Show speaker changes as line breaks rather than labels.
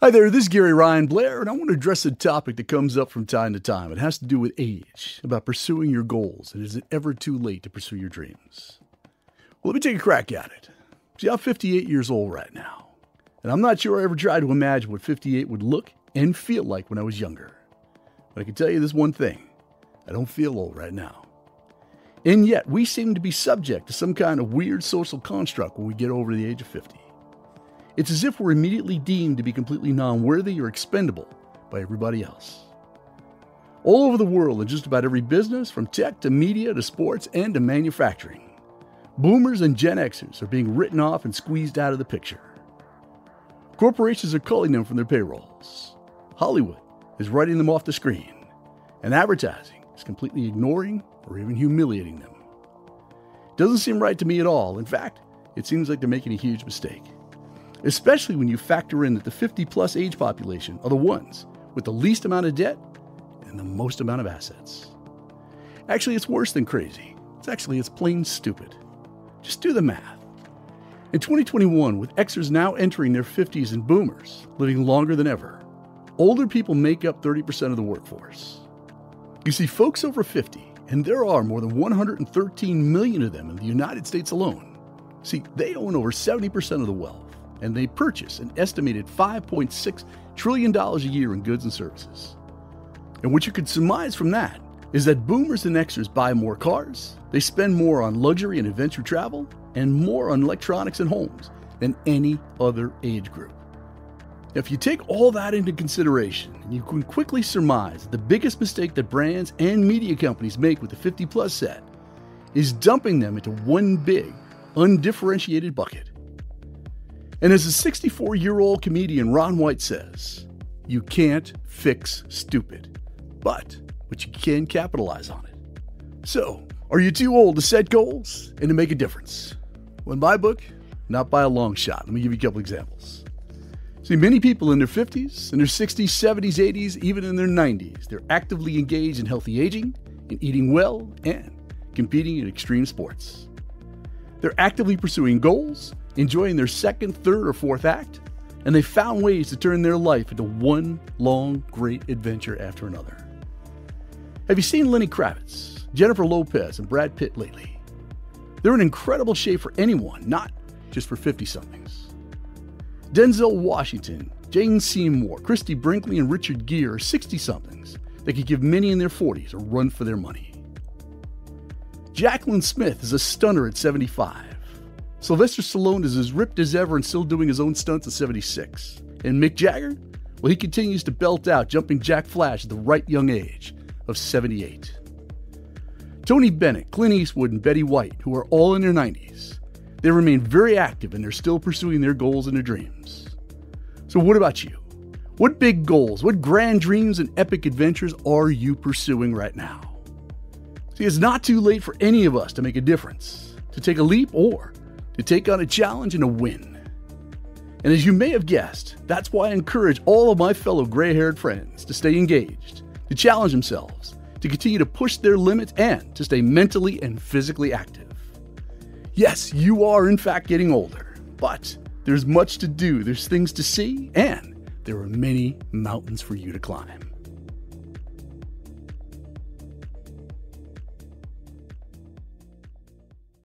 Hi there, this is garyryanblair, and I want to address a topic that comes up from time to time. It has to do with age, about pursuing your goals, and is it ever too late to pursue your dreams? Well, let me take a crack at it. See, I'm 58 years old right now, and I'm not sure I ever tried to imagine what 58 would look and feel like when I was younger. But I can tell you this one thing, I don't feel old right now. And yet, we seem to be subject to some kind of weird social construct when we get over the age of 50. It's as if we're immediately deemed to be completely non-worthy or expendable by everybody else. All over the world, in just about every business, from tech to media to sports and to manufacturing, boomers and Gen Xers are being written off and squeezed out of the picture. Corporations are culling them from their payrolls. Hollywood is writing them off the screen, and advertising is completely ignoring or even humiliating them. It doesn't seem right to me at all. In fact, it seems like they're making a huge mistake. Especially when you factor in that the 50-plus age population are the ones with the least amount of debt and the most amount of assets. Actually, it's worse than crazy. It's plain stupid. Just do the math. In 2021, with Xers now entering their 50s and boomers living longer than ever, older people make up 30% of the workforce. You see, folks over 50, and there are more than 113 million of them in the United States alone. See, they own over 70% of the wealth, and they purchase an estimated $5.6 trillion a year in goods and services. And what you could surmise from that is that boomers and Xers buy more cars, they spend more on luxury and adventure travel, and more on electronics and homes than any other age group. If you take all that into consideration, you can quickly surmise that the biggest mistake that brands and media companies make with the 50-plus set is dumping them into one big, undifferentiated bucket. And as the 64-year-old comedian Ron White says, you can't fix stupid, but you can capitalize on it. So, are you too old to set goals and to make a difference? Well, in my book, not by a long shot. Let me give you a couple examples. See, many people in their 50s, in their 60s, 70s, 80s, even in their 90s, they're actively engaged in healthy aging, in eating well, and competing in extreme sports. They're actively pursuing goals, enjoying their second, third, or fourth act, and they found ways to turn their life into one long, great adventure after another. Have you seen Lenny Kravitz, Jennifer Lopez, and Brad Pitt lately? They're in incredible shape for anyone, not just for 50-somethings. Denzel Washington, Jane Seymour, Christy Brinkley, and Richard Gere are 60-somethings that could give many in their 40s a run for their money. Jacqueline Smith is a stunner at 75. Sylvester Stallone is as ripped as ever and still doing his own stunts at 76. And Mick Jagger? Well, he continues to belt out jumping Jack Flash at the right young age of 78. Tony Bennett, Clint Eastwood, and Betty White, who are all in their 90s, they remain very active and they're still pursuing their goals and their dreams. So what about you? What big goals, what grand dreams and epic adventures are you pursuing right now? See, it's not too late for any of us to make a difference, to take a leap, or to take on a challenge and a win. And as you may have guessed, that's why I encourage all of my fellow gray-haired friends to stay engaged, to challenge themselves, to continue to push their limits, and to stay mentally and physically active. Yes, you are in fact getting older, but there's much to do, there's things to see, and there are many mountains for you to climb.